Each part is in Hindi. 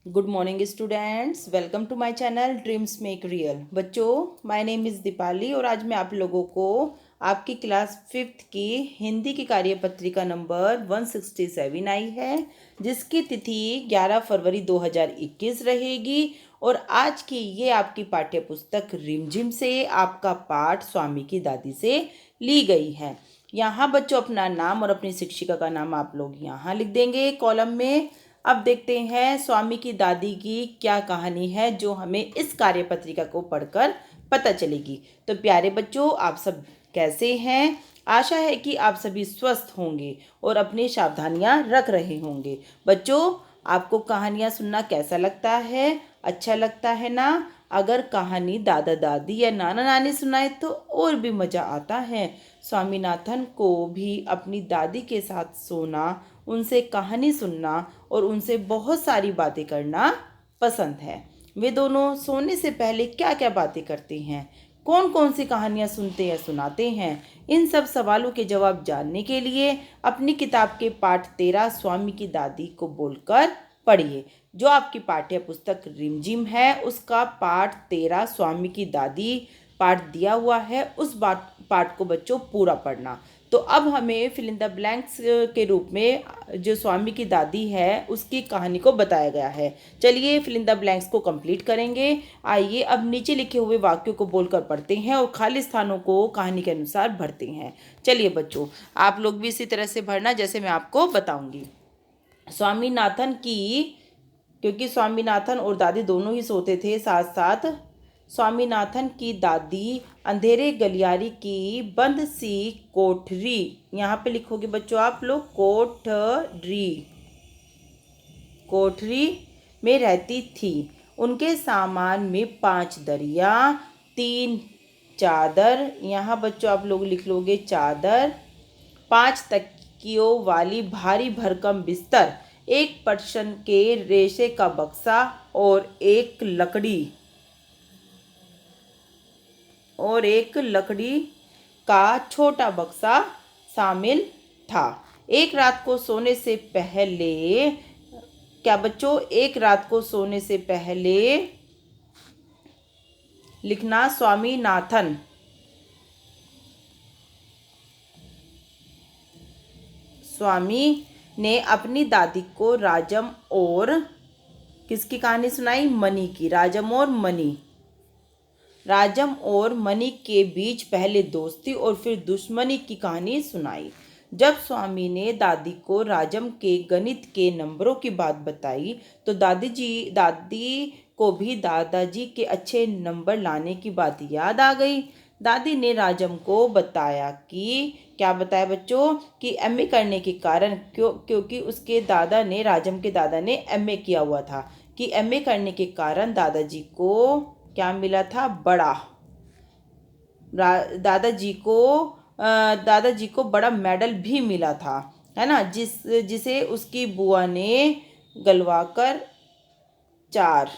Good morning students, welcome to my channel dreams make real. बच्चों, माय नेम इज़ दीपाली और आज मैं आप लोगों को आपकी क्लास 5th की हिंदी की कार्यपत्रिका नंबर 167 आई है, जिसकी तिथि 11 फरवरी 2021 रहेगी। और आज की ये आपकी पाठ्य पुस्तक रिमझिम से आपका पाठ स्वामी की दादी से ली गई है। यहाँ बच्चों अपना नाम और अपनी शिक्षिका का नाम आप लोग यहाँ लिख देंगे कॉलम में। अब देखते हैं स्वामी की दादी की क्या कहानी है जो हमें इस कार्यपत्रिका को पढ़कर पता चलेगी। तो प्यारे बच्चों, आप सब कैसे हैं? आशा है कि आप सभी स्वस्थ होंगे और अपनी सावधानियां रख रहे होंगे। बच्चों, आपको कहानियां सुनना कैसा लगता है? अच्छा लगता है ना? अगर कहानी दादा दादी या नाना नानी सुनाए तो और भी मज़ा आता है। स्वामीनाथन को भी अपनी दादी के साथ सोना, उनसे कहानी सुनना और उनसे बहुत सारी बातें करना पसंद है। वे दोनों सोने से पहले क्या क्या बातें करते हैं, कौन कौन सी कहानियाँ सुनते या सुनाते हैं, इन सब सवालों के जवाब जानने के लिए अपनी किताब के पाठ 13 स्वामी की दादी को बोलकर पढ़िए। जो आपकी पाठ्य पुस्तक रिमझिम है उसका पाठ 13 स्वामी की दादी पाठ दिया हुआ है, उस पाठ को बच्चों पूरा पढ़ना। तो अब हमें फिल इन द ब्लैंक्स के रूप में जो स्वामी की दादी है उसकी कहानी को बताया गया है। चलिए फिल इन द ब्लैंक्स को कंप्लीट करेंगे। आइए अब नीचे लिखे हुए वाक्यों को बोलकर पढ़ते हैं और खाली स्थानों को कहानी के अनुसार भरते हैं। चलिए बच्चों, आप लोग भी इसी तरह से भरना जैसे मैं आपको बताऊंगी। स्वामीनाथन की, क्योंकि स्वामीनाथन और दादी दोनों ही सोते थे साथ साथ, स्वामीनाथन की दादी अंधेरे गलियारे की बंद सी कोठरी, यहाँ पे लिखोगे बच्चों आप लोग कोठरी, कोठरी में रहती थी। उनके सामान में 5 दरिया, 3 चादर, यहाँ बच्चों आप लोग लिख लोगे चादर, 5 तकियों वाली भारी भरकम बिस्तर, एक पटसन के रेशे का बक्सा और एक लकड़ी का छोटा बक्सा शामिल था। एक रात को सोने से पहले, क्या बच्चों, एक रात को सोने से पहले लिखना स्वामीनाथन स्वामी ने अपनी दादी को राजम और किसकी कहानी सुनाई? मनी की। राजम और मनी के बीच पहले दोस्ती और फिर दुश्मनी की कहानी सुनाई। जब स्वामी ने दादी को राजम के गणित के नंबरों की बात बताई तो दादी को भी दादाजी के अच्छे नंबर लाने की बात याद आ गई। दादी ने राजम को बताया कि, क्या बताया बच्चों, कि एमए करने के कारण, क्योंकि उसके राजम के दादा ने एमए किया हुआ था, कि एमए करने के कारण दादाजी को क्या मिला था? बड़ा, दादाजी को बड़ा मेडल भी मिला था, है ना, जिसे उसकी बुआ ने गलवाकर 4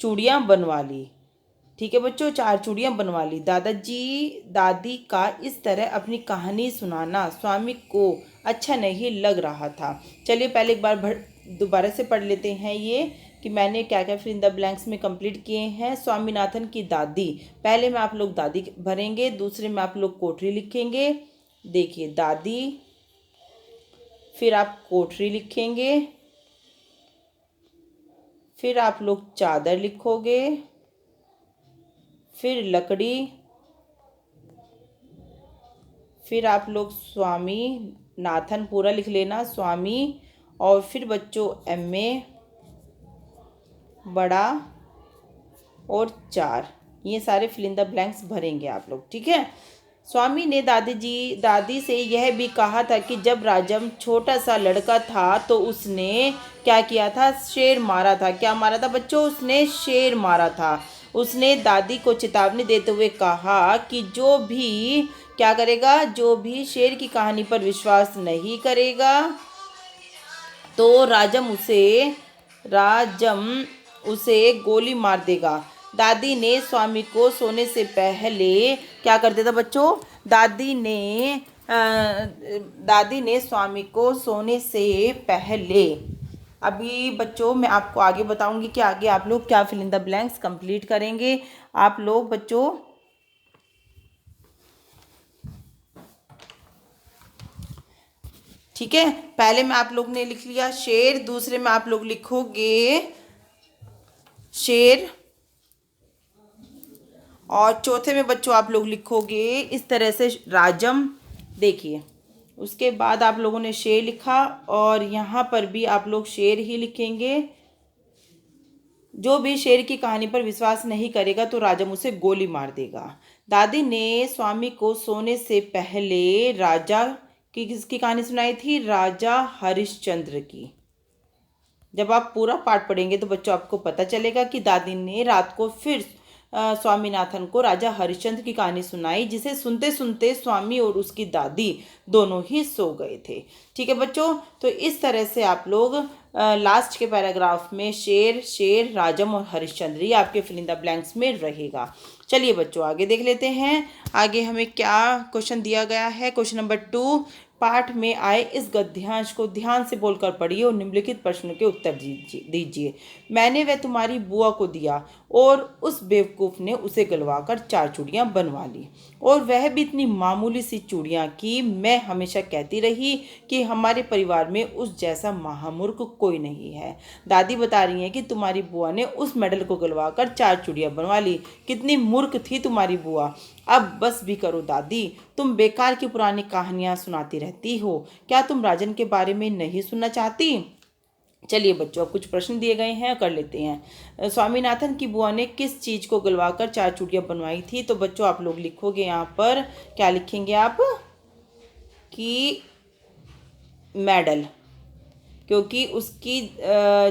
चूड़ियाँ बनवा ली। ठीक है बच्चों, 4 चूड़ियाँ बनवा ली। दादी का इस तरह अपनी कहानी सुनाना स्वामी को अच्छा नहीं लग रहा था। चलिए पहले एक बार दोबारा से पढ़ लेते हैं ये, कि मैंने क्या क्या फिल इन द ब्लैंक्स में कंप्लीट किए हैं। स्वामीनाथन की दादी, पहले में आप लोग दादी भरेंगे, दूसरे में आप लोग कोठरी लिखेंगे। देखिए दादी, फिर आप कोठरी लिखेंगे, फिर आप लोग चादर लिखोगे, फिर लकड़ी, फिर आप लोग स्वामी नाथन पूरा लिख लेना, स्वामी, और फिर बच्चों एमए, बड़ा और 4, ये सारे फिल इन द ब्लैंक्स भरेंगे आप लोग। ठीक है। स्वामी ने दादी से यह भी कहा था कि जब राजम छोटा सा लड़का था तो उसने क्या किया था? शेर मारा था। क्या मारा था बच्चों? उसने शेर मारा था। उसने दादी को चेतावनी देते हुए कहा कि जो भी क्या करेगा, जो भी शेर की कहानी पर विश्वास नहीं करेगा तो राजम उसे गोली मार देगा। दादी ने स्वामी को सोने से पहले क्या करते थे बच्चों? दादी ने स्वामी को सोने से पहले अभी बच्चों मैं आपको आगे बताऊंगी कि आगे आप लोग क्या fill in the blanks complete करेंगे। आप लोग बच्चों ठीक है, पहले में आप लोग ने लिख लिया शेर, दूसरे में आप लोग लिखोगे शेर, और चौथे में बच्चों आप लोग लिखोगे इस तरह से राजम। देखिए, उसके बाद आप लोगों ने शेर लिखा और यहाँ पर भी आप लोग शेर ही लिखेंगे। जो भी शेर की कहानी पर विश्वास नहीं करेगा तो राजम उसे गोली मार देगा। दादी ने स्वामी को सोने से पहले राजा की किसकी कहानी सुनाई थी? राजा हरिश्चंद्र की। जब आप पूरा पाठ पढ़ेंगे तो बच्चों आपको पता चलेगा कि दादी ने रात को फिर स्वामीनाथन को राजा हरिश्चंद्र की कहानी सुनाई, जिसे सुनते सुनते स्वामी और उसकी दादी दोनों ही सो गए थे। ठीक है बच्चों, तो इस तरह से आप लोग लास्ट के पैराग्राफ में शेर, शेर, राजम और हरिश्चंद्र ये आपके फिल इन द ब्लैंक्स में रहेगा। चलिए बच्चों आगे देख लेते हैं। आगे हमें क्या क्वेश्चन दिया गया है। क्वेश्चन नंबर 2, पाठ में आए इस गद्यांश को ध्यान से बोलकर पढ़िए और निम्नलिखित प्रश्न के उत्तर दीजिए। मैंने वह तुम्हारी बुआ को दिया और उस बेवकूफ़ ने उसे गलवाकर 4 चूड़ियाँ बनवा ली, और वह भी इतनी मामूली सी चूड़ियाँ कि मैं हमेशा कहती रही कि हमारे परिवार में उस जैसा महामूर्ख कोई नहीं है। दादी बता रही हैं कि तुम्हारी बुआ ने उस मेडल को गलवाकर 4 चूड़ियाँ बनवा ली। कितनी मूर्ख थी तुम्हारी बुआ। अब बस भी करो दादी, तुम बेकार की पुरानी कहानियां सुनाती रहती हो। क्या तुम राजन के बारे में नहीं सुनना चाहती? चलिए बच्चों, अब कुछ प्रश्न दिए गए हैं, कर लेते हैं। स्वामीनाथन की बुआ ने किस चीज़ को गलवाकर 4 चूड़ियाँ बनवाई थी? तो बच्चों आप लोग लिखोगे यहाँ पर, क्या लिखेंगे आप कि मेडल, क्योंकि उसकी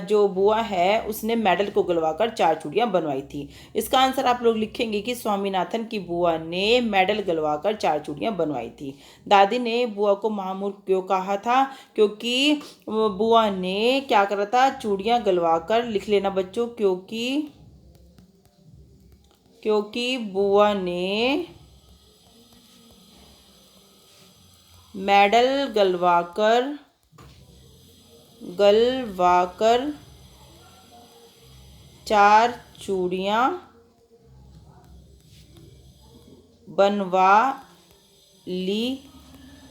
जो बुआ है उसने मेडल को गलवाकर 4 चूड़ियाँ बनवाई थी। इसका आंसर आप लोग लिखेंगे कि स्वामीनाथन की बुआ ने मेडल गलवाकर 4 चूड़ियाँ बनवाई थी। दादी ने बुआ को महामूर्ख क्यों कहा था? क्योंकि बुआ ने क्या करा था? चूड़ियाँ गलवाकर, लिख लेना बच्चों, क्योंकि बुआ ने मेडल गलवाकर 4 चूड़ियाँ बनवा ली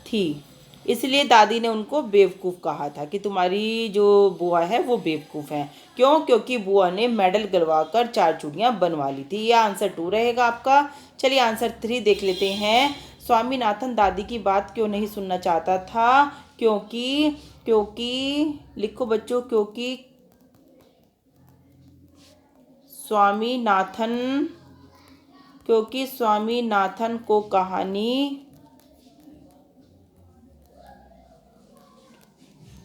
थी, इसलिए दादी ने उनको बेवकूफ़ कहा था कि तुम्हारी जो बुआ है वो बेवकूफ़ है। क्यों? क्योंकि बुआ ने मेडल गलवाकर 4 चूड़ियाँ बनवा ली थी। यह आंसर 2 रहेगा आपका। चलिए आंसर 3 देख लेते हैं। स्वामीनाथन दादी की बात क्यों नहीं सुनना चाहता था? क्योंकि लिखो बच्चों, क्योंकि स्वामीनाथन को कहानी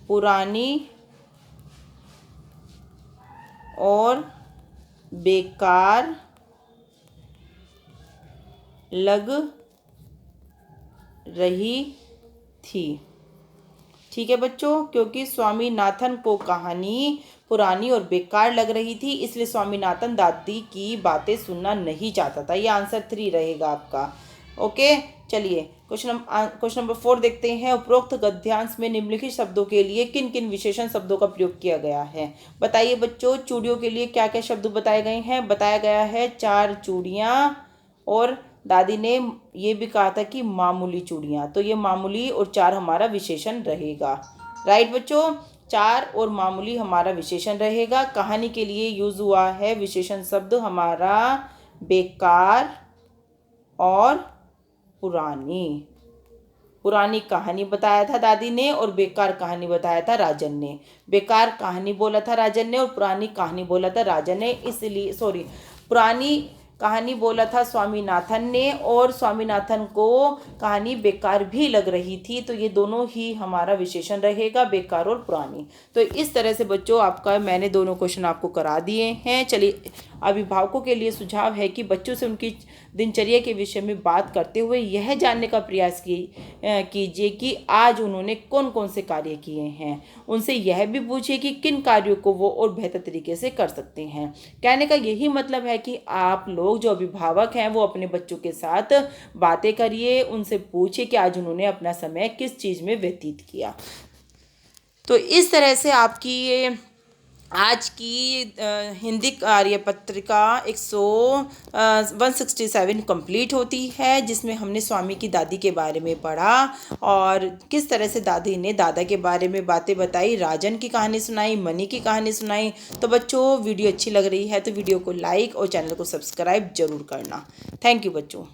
पुरानी और बेकार लग रही थी। ठीक है बच्चों, क्योंकि स्वामीनाथन को कहानी पुरानी और बेकार लग रही थी, इसलिए स्वामीनाथन दादी की बातें सुनना नहीं चाहता था। ये आंसर 3 रहेगा आपका। ओके, चलिए क्वेश्चन नंबर 4 देखते हैं। उपरोक्त गद्यांश में निम्नलिखित शब्दों के लिए किन किन विशेषण शब्दों का प्रयोग किया गया है? बताइए बच्चों, चूड़ियों के लिए क्या क्या शब्द बताए गए हैं? बताया गया है 4 चूड़ियाँ, और दादी ने ये भी कहा था कि मामूली चूड़ियाँ, तो ये मामूली और 4 हमारा विशेषण रहेगा। राइट बच्चों, 4 और मामूली हमारा विशेषण रहेगा। कहानी के लिए यूज हुआ है विशेषण शब्द हमारा बेकार और पुरानी। पुरानी कहानी बताया था दादी ने और बेकार कहानी बताया था राजन ने। बेकार कहानी बोला था राजन ने और पुरानी कहानी बोला था राजन ने, इसलिए पुरानी कहानी बोला था स्वामीनाथन ने और स्वामीनाथन को कहानी बेकार भी लग रही थी, तो ये दोनों ही हमारा विशेषण रहेगा, बेकार और पुरानी। तो इस तरह से बच्चों आपका मैंने दोनों क्वेश्चन आपको करा दिए हैं। चलिए, अभिभावकों के लिए सुझाव है कि बच्चों से उनकी दिनचर्या के विषय में बात करते हुए यह जानने का प्रयास कीजिए कि आज उन्होंने कौन कौन से कार्य किए हैं। उनसे यह भी पूछिए कि किन कार्यों को वो और बेहतर तरीके से कर सकते हैं। कहने का यही मतलब है कि आप लोग जो अभिभावक हैं वो अपने बच्चों के साथ बातें करिए, उनसे पूछिए कि आज उन्होंने अपना समय किस चीज़ में व्यतीत किया। तो इस तरह से आपकी ये आज की हिंदी कार्यपत्रिका 167 कंप्लीट होती है, जिसमें हमने स्वामी की दादी के बारे में पढ़ा और किस तरह से दादी ने दादा के बारे में बातें बताई, राजन की कहानी सुनाई, मनी की कहानी सुनाई। तो बच्चों, वीडियो अच्छी लग रही है तो वीडियो को लाइक और चैनल को सब्सक्राइब जरूर करना। थैंक यू बच्चों।